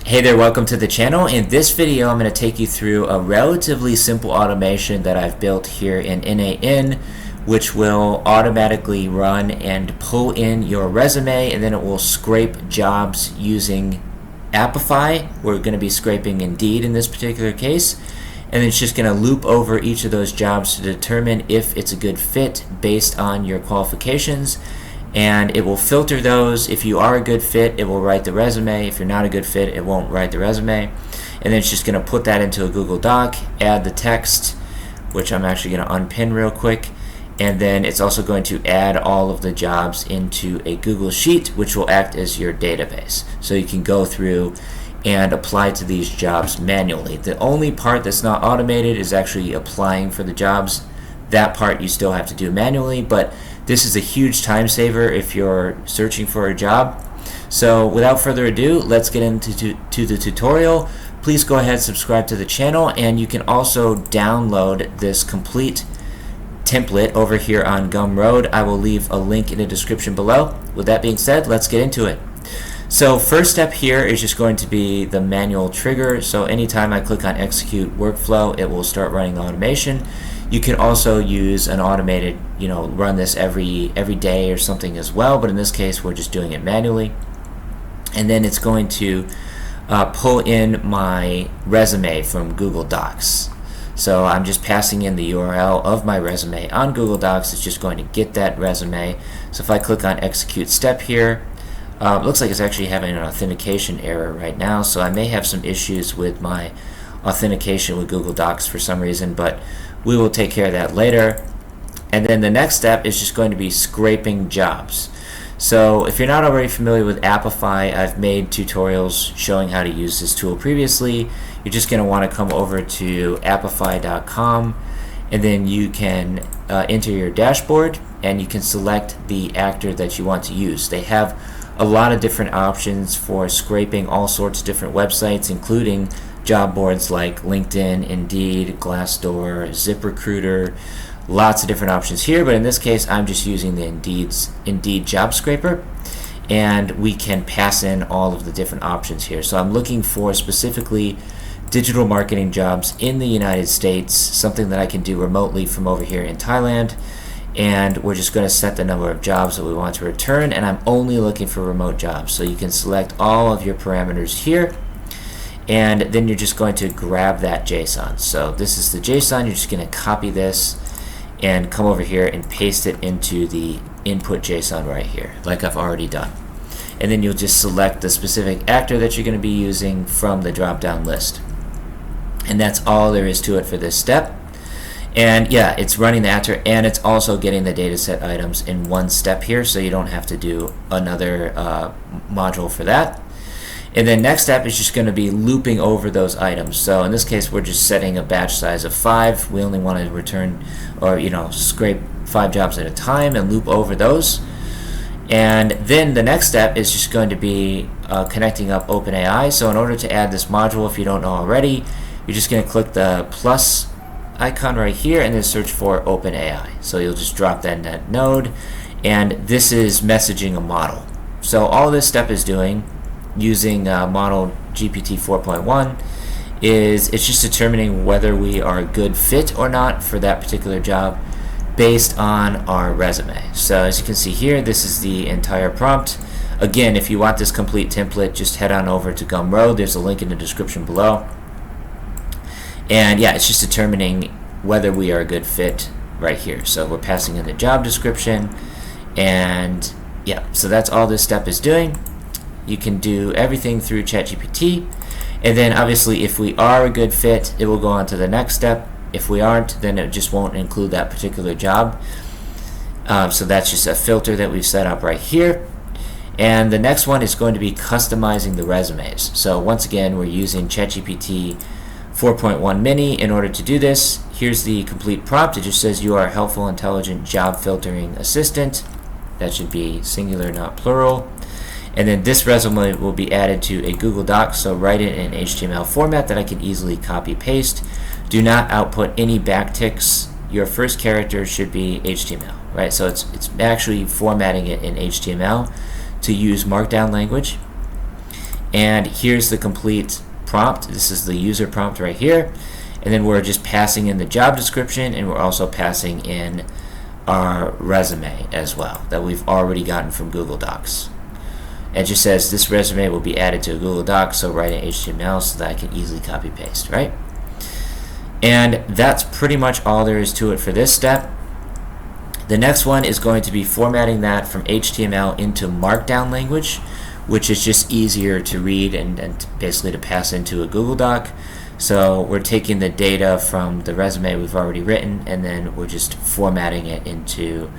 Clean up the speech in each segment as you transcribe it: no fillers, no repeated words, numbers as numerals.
Hey there, welcome to the channel. In this video, I'm going to take you through a relatively simple automation that I've built here in N8N, which will automatically run and pull in your resume, and then it will scrape jobs using Apify. We're going to be scraping Indeed in this particular case, and it's just going to loop over each of those jobs to determine if it's a good fit based on your qualifications. And it will filter those. If you are a good fit, it will write the resume. If you're not a good fit, it won't write the resume. And then it's just going to put that into a Google Doc, add the text, which I'm actually going to unpin real quick. And then it's also going to add all of the jobs into a Google Sheet, which will act as your database. So you can go through and apply to these jobs manually. The only part that's not automated is actually applying for the jobs. That part you still have to do manually, but this is a huge time saver if you're searching for a job. So without further ado, let's get into the tutorial. Please go ahead and subscribe to the channel, and you can also download this complete template over here on Gumroad. I will leave a link in the description below. With that being said, let's get into it. So first step here is just going to be the manual trigger. So anytime I click on execute workflow, it will start running the automation. You can also use an automated, run this every day or something as well, but in this case we're just doing it manually. And then it's going to pull in my resume from Google Docs. So I'm just passing in the URL of my resume on Google Docs. It's just going to get that resume. So if I click on execute step here, it looks like it's actually having an authentication error right now, so I may have some issues with my authentication with Google Docs for some reason, but we will take care of that later. And then the next step is just going to be scraping jobs. So if you're not already familiar with Apify, I've made tutorials showing how to use this tool previously. You're just going to want to come over to apify.com, and then you can enter your dashboard, and you can select the actor that you want to use. They have a lot of different options for scraping all sorts of different websites, including job boards like LinkedIn, Indeed, Glassdoor, ZipRecruiter, lots of different options here, but in this case I'm just using the Indeed job scraper, and we can pass in all of the different options here. So I'm looking for specifically digital marketing jobs in the United States, something that I can do remotely from over here in Thailand, and we're just going to set the number of jobs that we want to return, and I'm only looking for remote jobs. So you can select all of your parameters here, and then you're just going to grab that JSON. So this is the JSON. You're just going to copy this and come over here and paste it into the input JSON right here, like I've already done. And then you'll just select the specific actor that you're going to be using from the drop-down list. And that's all there is to it for this step. And yeah, it's running the actor, and it's also getting the dataset items in one step here, so you don't have to do another module for that. And then next step is just going to be looping over those items. So in this case, we're just setting a batch size of 5. We only want to return or scrape 5 jobs at a time and loop over those. And then the next step is just going to be connecting up OpenAI. So in order to add this module, if you don't know already, you're just going to click the plus icon right here and then search for OpenAI. So you'll just drop that in that node, and this is messaging a model. So all this step is doing using model GPT 4.1 is it's just determining whether we are a good fit or not for that particular job based on our resume. So as you can see here, this is the entire prompt. Again, if you want this complete template, just head on over to Gumroad. There's a link in the description below. And yeah, it's just determining whether we are a good fit right here. So we're passing in the job description, and yeah, so that's all this step is doing. You can do everything through ChatGPT, and then obviously if we are a good fit, it will go on to the next step. If we aren't, then it just won't include that particular job. So that's just a filter that we've set up right here. And the next one is going to be customizing the resumes. So once again, we're using ChatGPT 4.1 mini in order to do this. Here's the complete prompt. It just says you are a helpful, intelligent job filtering assistant. That should be singular, not plural. And then this resume will be added to a Google Doc, so write it in HTML format that I can easily copy paste. Do not output any backticks. Your first character should be HTML, right? So it's actually formatting it in HTML to use Markdown language. And here's the complete prompt. This is the user prompt right here. And then we're just passing in the job description, and we're also passing in our resume as well that we've already gotten from Google Docs. It just says this resume will be added to a Google Doc, so write in HTML so that I can easily copy paste, right? And that's pretty much all there is to it for this step. The next one is going to be formatting that from HTML into Markdown language, which is just easier to read and basically to pass into a Google Doc. So we're taking the data from the resume we've already written, and then we're just formatting it into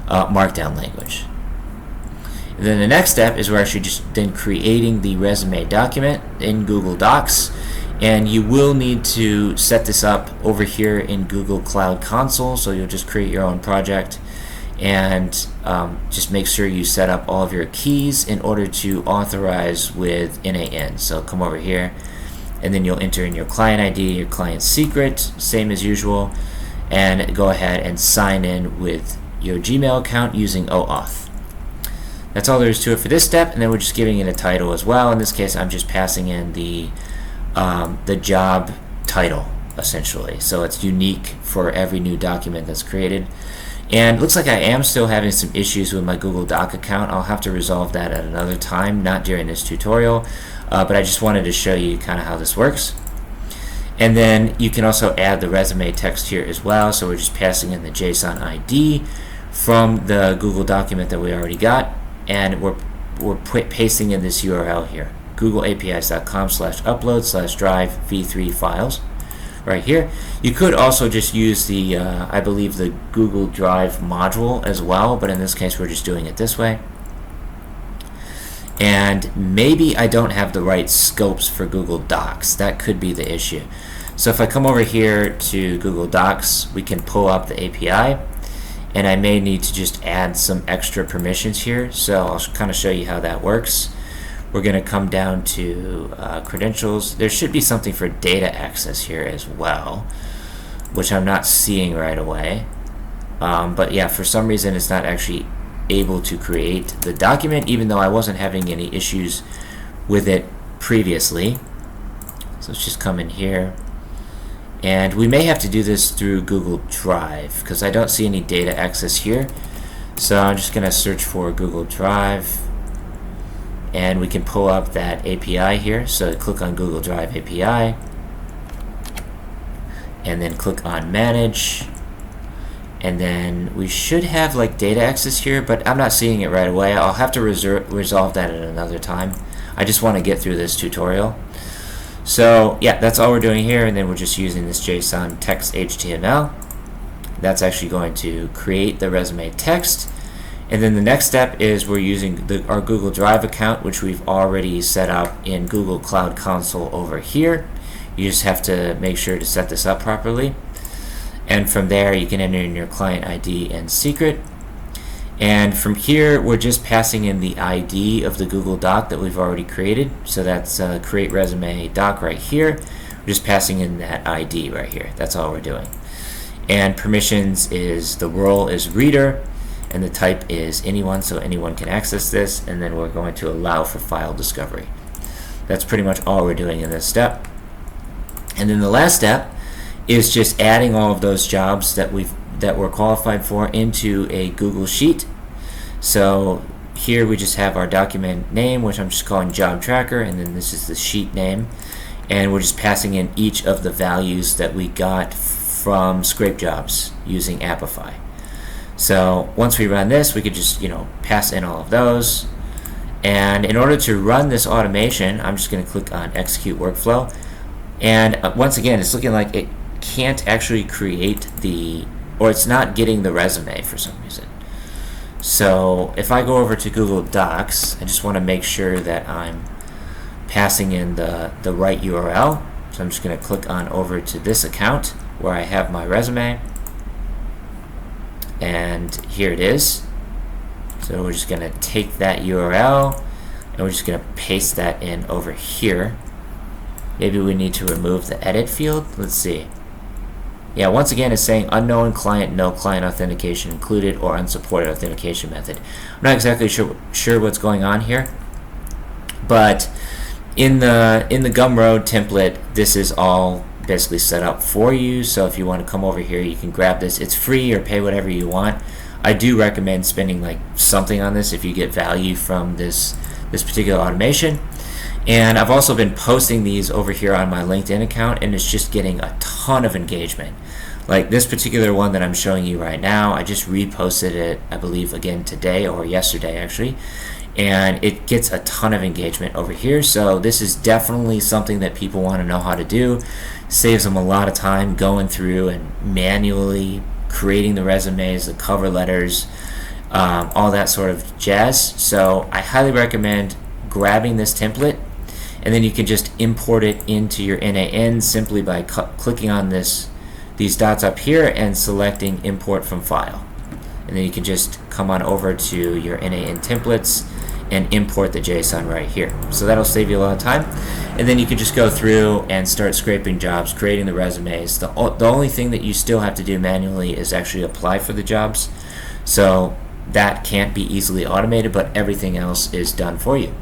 Markdown language. And then the next step is we're actually just then creating the resume document in Google Docs, and you will need to set this up over here in Google Cloud Console. So you'll just create your own project and just make sure you set up all of your keys in order to authorize with N8N. So come over here, and then you'll enter in your client ID, your client secret, same as usual, and go ahead and sign in with your Gmail account using OAuth. That's all there is to it for this step, and then we're just giving it a title as well. In this case, I'm just passing in the job title, essentially. So it's unique for every new document that's created. And it looks like I am still having some issues with my Google Doc account. I'll have to resolve that at another time, not during this tutorial, but I just wanted to show you kind of how this works. And then you can also add the resume text here as well. So we're just passing in the JSON ID from the Google document that we already got, and we're pasting in this URL here, googleapis.com/upload/drive v3 files right here. You could also just use the I believe the Google Drive module as well, but in this case we're just doing it this way. And maybe I don't have the right scopes for Google Docs. That could be the issue. So if I come over here to Google Docs, we can pull up the API, and I may need to just add some extra permissions here. So I'll kind of show you how that works. We're going to come down to credentials. There should be something for data access here as well, which I'm not seeing right away. But yeah, for some reason it's not actually able to create the document, even though I wasn't having any issues with it previously. So let's just come in here, and we may have to do this through Google Drive because I don't see any data access here. So I'm just going to search for Google Drive, and we can pull up that API here. So click on Google Drive API, and then click on Manage, and then we should have like data access here, but I'm not seeing it right away. I'll have to resolve that at another time. I just want to get through this tutorial. So yeah, that's all we're doing here, and then we're just using this JSON text HTML. That's actually going to create the resume text. And then the next step is we're using our Google Drive account, which we've already set up in Google Cloud Console over here. You just have to make sure to set this up properly. And from there, you can enter in your client ID and secret. And from here, we're just passing in the ID of the Google Doc that we've already created. So that's create resume doc right here. We're just passing in that ID right here. That's all we're doing. And permissions is the role is reader, and the type is anyone, so anyone can access this. And then we're going to allow for file discovery. That's pretty much all we're doing in this step. And then the last step is just adding all of those jobs that we're qualified for into a Google Sheet. So here we just have our document name, which I'm just calling job tracker, and then this is the sheet name, and we're just passing in each of the values that we got from Scrape Jobs using Apify. So once we run this, we could just pass in all of those. And in order to run this automation, I'm just going to click on execute workflow, and once again it's looking like it can't actually create or it's not getting the resume for some reason. So if I go over to Google Docs, I just want to make sure that I'm passing in the right URL. So I'm just going to click on over to this account where I have my resume, and here it is. So we're just going to take that URL and we're just going to paste that in over here. Maybe we need to remove the edit field. Let's see. Yeah, once again it's saying unknown client, no client authentication included, or unsupported authentication method. I'm not exactly sure what's going on here, but In the Gumroad template, this is all basically set up for you. So if you want to come over here, you can grab this. It's free, or pay whatever you want. I do recommend spending like something on this if you get value from this particular automation. And I've also been posting these over here on my LinkedIn account, and it's just getting a ton of engagement. Like this particular one that I'm showing you right now, I just reposted it, I believe, again today or yesterday actually, and it gets a ton of engagement over here. So this is definitely something that people want to know how to do. Saves them a lot of time going through and manually creating the resumes, the cover letters, all that sort of jazz. So I highly recommend grabbing this template, and then you can just import it into your N8N simply by clicking on these dots up here and selecting import from file. And then you can just come on over to your N8N templates and import the JSON right here. So that'll save you a lot of time. And then you can just go through and start scraping jobs, creating the resumes. The only thing that you still have to do manually is actually apply for the jobs. So that can't be easily automated, but everything else is done for you.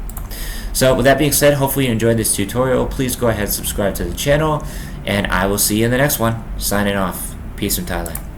So with that being said, hopefully you enjoyed this tutorial. Please go ahead and subscribe to the channel, and I will see you in the next one. Signing off. Peace from Thailand.